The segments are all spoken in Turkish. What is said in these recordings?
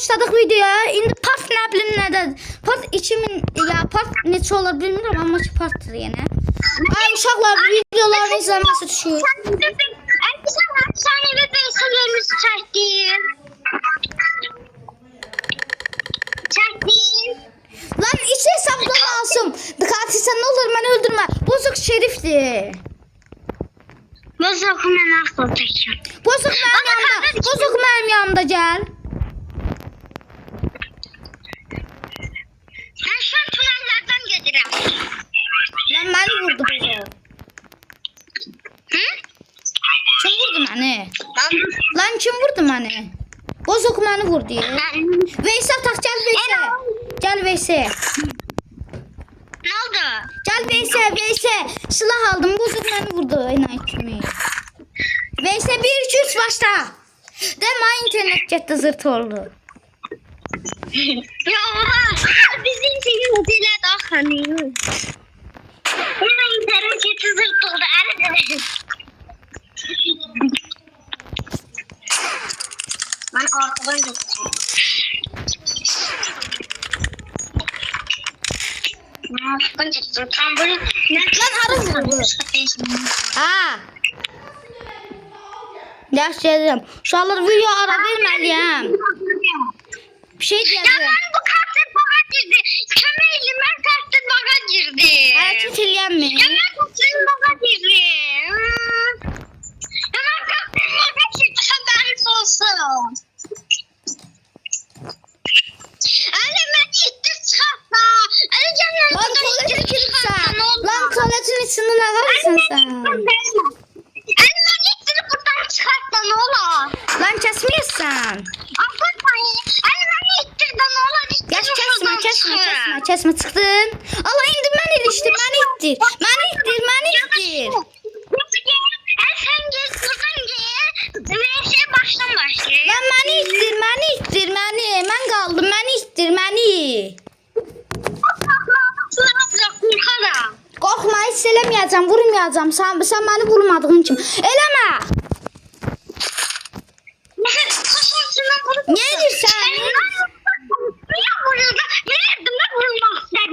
başladık videoya. İndi part ne bileyim nədir? Part 2000 ya part neçə olar bilmirəm amma ki partdır yenə. Ay uşaqlar videoları izləməsi düşür. Sen eve beysalarımız çektim. Çektim. Lan içi hesabdan alsın. Katil sen ne olur beni öldürme. Bozuk şerifdir. Bozuk ben akıl tekim. Bozuk benim yanımda. Bozuk benim yanımda gel. Ben şu an tünellerden gelirim. Lan beni vurdu bozuk. Hı? Kim vurdu beni? Lan kim vurdu beni? Bozuk beni vurdu ya. Veysel tak gel Veysel. Gel Veysel. Ne oldu? Gel Veysel Veysel. Silah aldım bozuk beni vurdu. Enayi kimi. Veysel 1 2 3 başla. Deme internet gitti zırt oldu. Ya bizim senin modele daxanıyor. Hemen internet zırt oldu. Ben arkadan geçeceğim. Arkadan geçeceğim. Tam böyle... Lan arı vurdu. Ha. Ders dedim. Uşaqlar video ara verməliyəm. Bir şey Ya diyeceğim. ben bu kartı baga girdi. Kömeğiyle ben kartı baga girdi. Hərəkət eləyəm mi? Ya ben kartı baga girdi. Ya ben kartı baga girdi. Haberiniz olsun. Anne ben gittim çıkartma. Anne canım. Lan tuvalete girsən. Lan tuvaletin içində nə varsan sən? Anne ben gittim buradan çıkartma ne olur. Lan kəsməyəsən. Anne ben gittim de ne olur. Yaş kəsmə çıxdın. Allah indi mən ilişdim, məni ittir. Məni ittir. Sen git buradan gel. Neyse baştan başlayayım. Lan məni ittir. Mən qaldım, məni ittir, məni. Korkarım. Qorxma, hiss eləməyəcəm, vurmayacam. Sən məni vurmadığın kimi. Eləmə. Ne edirsən? Niye vuruldu? Bilirdim ben vurulmak istedim.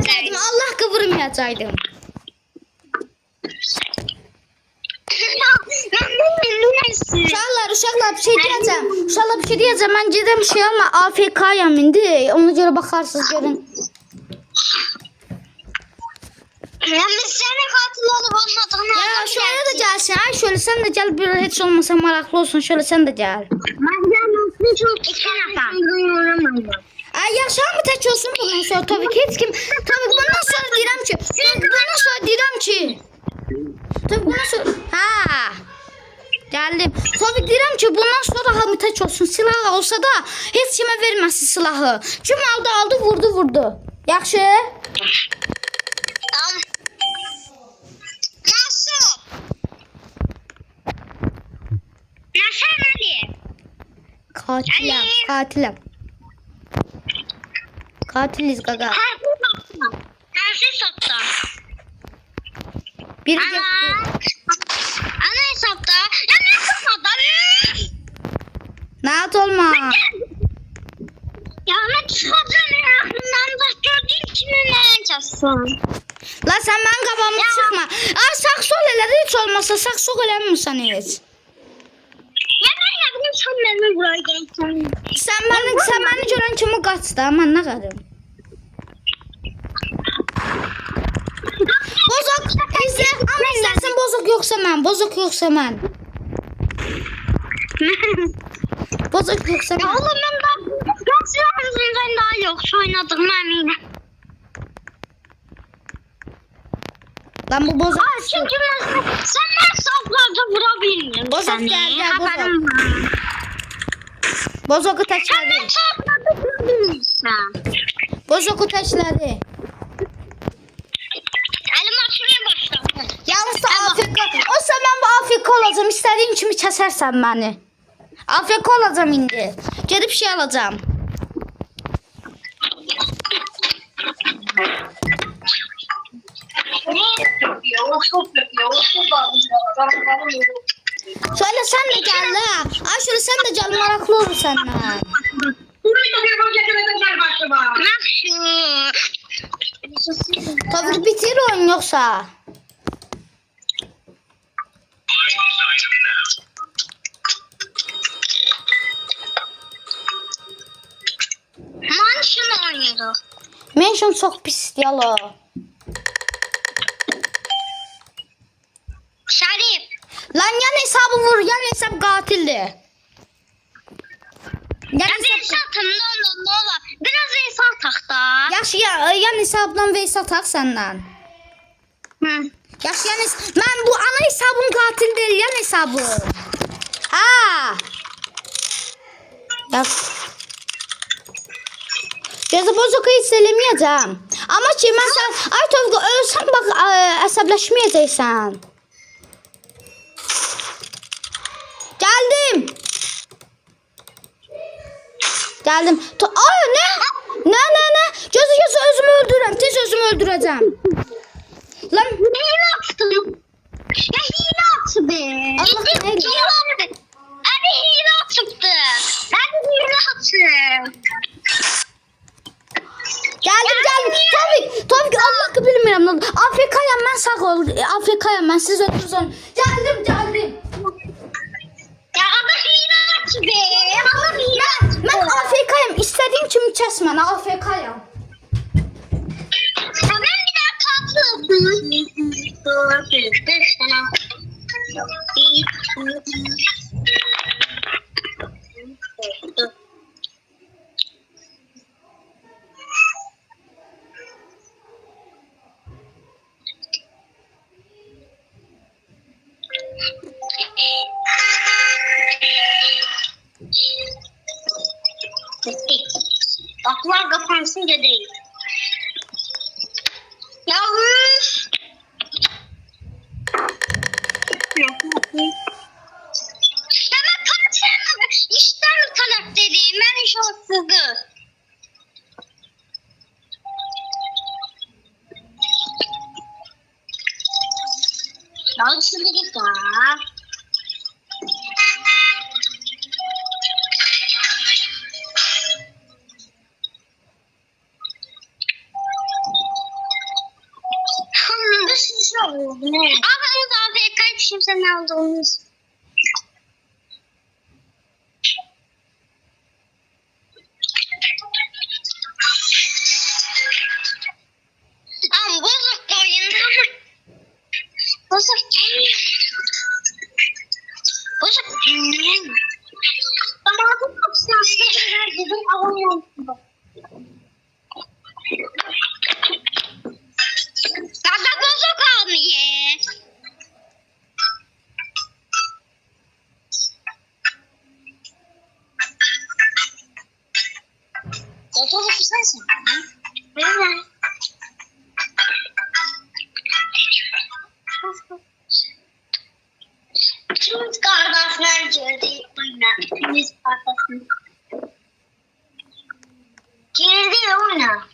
Bilirdim. Allah qıvırmayacaqdım. Uşaqlar bir şey deyəcəm. Mən gedəm şey alma, AFK-yam indi. Ona görə baxarsınız görün. Ya biz senin katil olup olmadığını Ya şöyle de gelsin. Ay şöyle sen de gel, bir hiç olmasa maraklı olsun. Şöyle sen de gel. Ben çok iki nefer. Ay yaşam mı tek olsun bundan sonra tabii ki hiç kim. Tabii bundan sonra direm ki. Tabii bundan sonra. Ha. Geldim. Tabii direm ki bundan sonra hamı tek olsun. Silah olsa da hiç kime verməsin silahı. Kim aldı vurdu. Yaxşı. Tamam. Nasıl? Nasıl hadi? Katilim. Katiliz gaga. Nasıl sattı? Bir Ana hesapta. Ya ne kısmadı? Naat olma. Ya ne çıkacağım ya? Aklımdan da gördüğüm kimi ne yapacaksın? La sen ben kabamı çıkma. Aa sakso elədi hiç olmasa sakso eləmirsən heç. Ya ben yaptım sen beni buraya gelsin. Sen beni görən kimi qaçdı ama nə qarım. Bozok izle ama izlersen bozok yoksa mən. Bozok yoksa mən. Ya oğlum ben silahımızdan daha yok oynadığım eminim. Lan bu bozok. Çünkü sen saflarda vurabilmiyorsun. Bozok gel Haberim var. Bozoku Sen təşlədi. saflarda vurabilmiyorsun. Bozoku təşlədi. Elim açmaya başladı. Yalnız da AFK. O zaman bu AFK olacağım. İstediğin kimi kəsərsən məni. AFK olacağım indi. Gedib şey alacağım. Söyle sen de gel la. Ayşe sen de canım meraklı olur senden. Tabii bitir oyun yoksa. Manşın oynuyordu. Mention çok pis yalo. Şerif. Lan yan hesabı vur. Yan hesap katildi. Yan Ya bir hesap... satın ne olur. Biraz insan taxta. Yaş ya, yan hesabdan Veysel tak senden. Hı. Yaş yan ben bu ana hesabım katil değil yan hesabı. Ha. Yaş. Gözü bozuk hiç söylemeyeceğim. Ama ki mesela ay Tolga ölsen bak hesaplaşmayacaksan. Geldim. Geldim. Ay ne? Ne? Gözü özümü öldürürüm. Tez özümü öldüreceğim. Lan Hile attım. Ya hile attı be. Allah Hile neydi? attı. Abi hile attı. Abi hile attı. Geldim. Tabii Allah bilmiyorum. Afrika'yam ben sağ ol. Afrika'yam ben siz öldürürüz onu. Geldim. Ya adam hile attı be. Adam hile attı. Ben AFK'yım. İstediğim kimi kes bana AFK'yım. Ya ben bir daha katil oldum. Baklar kapansın ya değil. Yavrum. Ya ben kaçırmadım. İşten mi talep dediğim? Ben iş olsuzdu. Ya şimdi git ya. Bir şey oldu. Aklınız AFK kimse ne olduğunuz. Ama bozuk oyunda. Bozuk gelmiyor. Bozuk gelmiyor. Ama adım kapısına dedim alamıyorum. Ya da bozuk almıyor. Bozuk sensin. Evet. Kimin kardeşler girdi oyuna? Hepimiz arkasında. Girdi oyuna.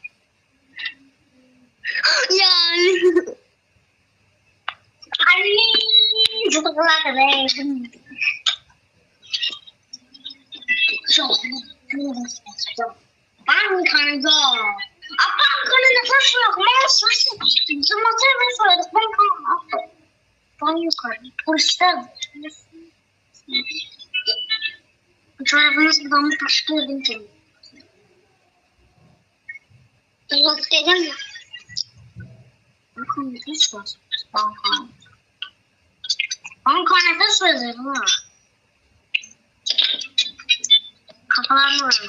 Yani. Anne. Çocuklar da çok ben kanka. Ablam kanı nefes yok. Ben saçım. Zımatı ve söyledik. Ben kanka. Ben yukarı. Polisler. Çorabınız buradan mı başka yedim ki? Yok dedim ya. Bakın nefes var. Banka nefes verir ha. Kafalarını var.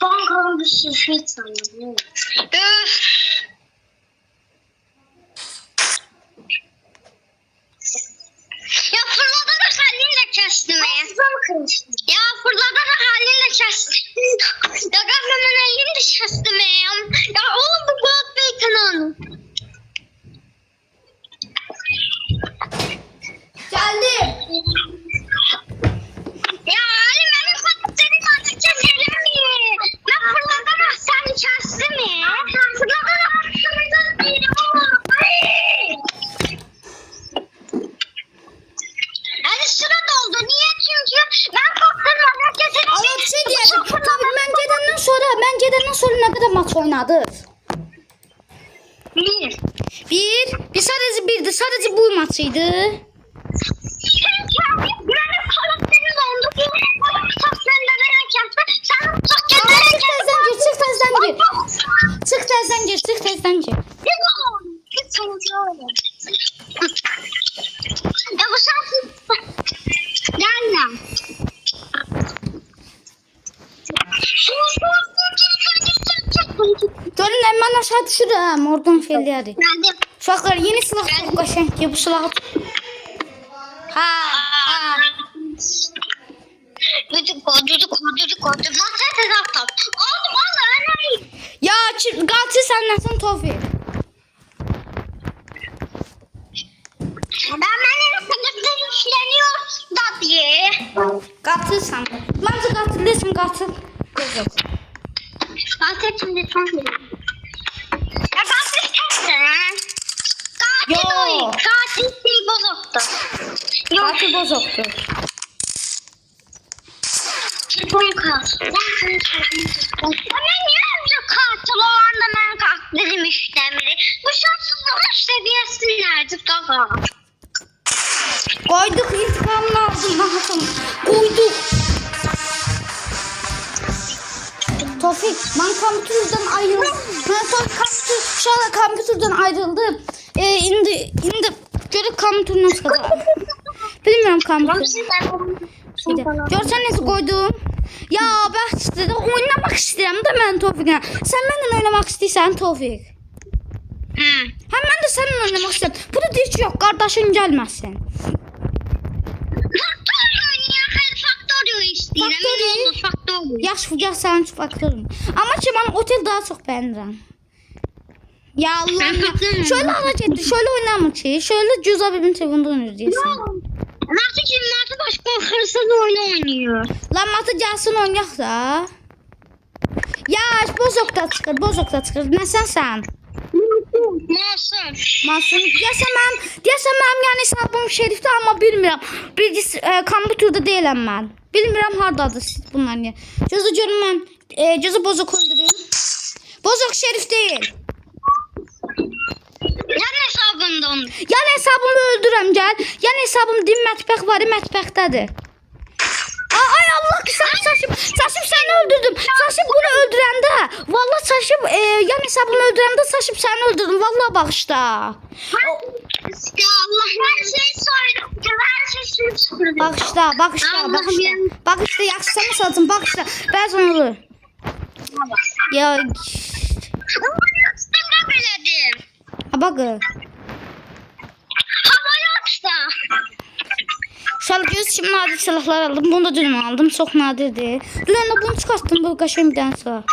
Bankanın bir şişe sanırım. Öf. oynadı? Bir. Bir sadece birdi. Sadece bu maçıydı. Benim karakterim oldu. Bu uçak gönderirken sen uçak Çık gönderirken tezden gir. Çık tezden gir. Çık tezden gir. Çık tezden gir. Ya bu şarkı gelme. Görün hemen aşağı düşürüm. Oradan felleri. Geldim. Uşaqlar yeni silah çok qəşəng ki bu silahı. Ha. Düdük koy. Nasıl tezaptan? Oğlum önemli. Ya qatil sən nəsən Tofiq? Benim karakterim işleniyor da diye. Qatilsən. Məncə qatil deyilsən, qatil. Yox. Katil şimdi son bir. Ya katil kesin. Yo. Katil şey bozuktu. Yok. Qatil bozokdur. Telefon katil. Ben niye önce katil olanda ben katilim işlemeli? Bu şanssızlığın seviyesi nerede gaga? Qoyduq intiqamını aldım. Nahatım. Qoyduq. Tofiq, mən kompüterdən ayrıldım. Mən kompüterdən ayrıldım. İndi görüb kompüterdən çıxacaq. Bilmirəm kompüter. Görsən necə qoydum? Ya bəs istədim, oynamaq istəyirəm də mən Tofiqlə. Sən mənlə oynamaq istəyirsən Tofiq. Həm mən də səninlə oynamaq istəyirəm. Bu da deyir ki, yox, qardaşın gəlməsin. Yaxşı, gəl sənin üçün faktorum. Amma ki, mən otel daha çox bəyənirəm. Ya Allah'ım ya. Şöyle ala getdi, şöyle oynamır ki. Şöyle Cüz abimin telefonunda oynuyor diyorsun. Nasıl ki Martı başka hırsız oyunu oynuyor. Lan Matı gelsin oynayaq da. Ya bozokta çıxır. Nə sən? Masum. Masum. Deyəsən mənim yəni hesabım şerifdə, amma bilmirəm. Kompüterdə deyiləm mən. Bilmirəm hardadır bunlar niyə. Gözü görün mən gözü bozok öldürüm. Bozok şerif deyil. Yan hesabında onu. Yan hesabımı öldürəm gəl. Yan hesabım dim mətbəx var, mətbəxdədir. Ay Allah, Saşib səni öldürdüm. Saşib bunu öldürəndə, vallahi Saşib yan hesabımı öldürəndə Saşib səni öldürdüm. Vallahi bağışla. Ya Allah, her şey söyledim. Her şey söyledim. Bağışla, yaxşı sənə satın, bağışla. Bəzən olur. Ya. Ama söyledim. Ha bakı. Havaya atsa. Şal göz için nadir silahlar aldım. Bunu da dün aldım. Çok nadirdi. Dün bunu çıkarttım bu kaşemden sonra.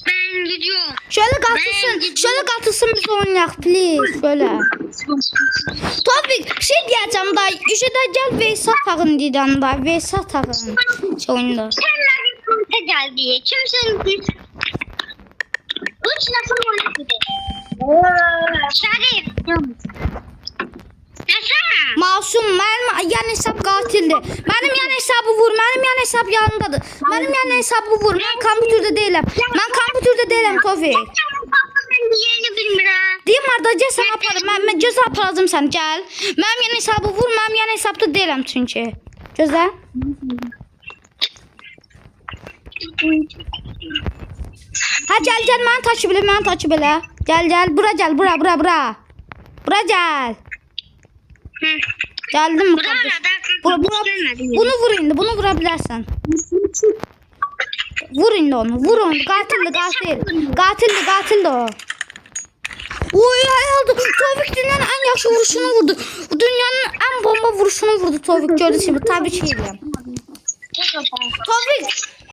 Ben gidiyorum. Şöyle katılsın biz oynayaq please. Şöyle. Topik şey diyeceğim da. Üşüde gel Veysel takın diyeceğim da. Veysel takın. Şey oyunda. Senden bir konta geldi. Kimsenin bir... Üç lafım oynadı. Şerif. Yaşa. Masum, mənim yan hesab qatildir. Mənim yan hesabı vur, mənim yan hesab yanındadır. Mənim yan hesabı vur, mən kompüterdə deyiləm. Mən kompüterdə deyiləm Tofik. Ben yerini bilmirəm. Deyim harda gəl sən aparım, mən gözə aparacam sən, gəl. Mənim yan hesabı vur, mənim yan hesabda deyiləm çünki. Gözə. Ha gəl, məni takip elə, Gəl, bura gəl, bura. Bura gəl. Geldim mi kardeş? Bunu vur indi, bunu vurabilirsen. Vur indi onu, Katil de o. Oy hayaldı. Tofik dünyanın en yaxşı vuruşunu vurdu. Dünyanın en bomba vuruşunu vurdu Tofik. Gördü şimdi tabii ki. Tofik.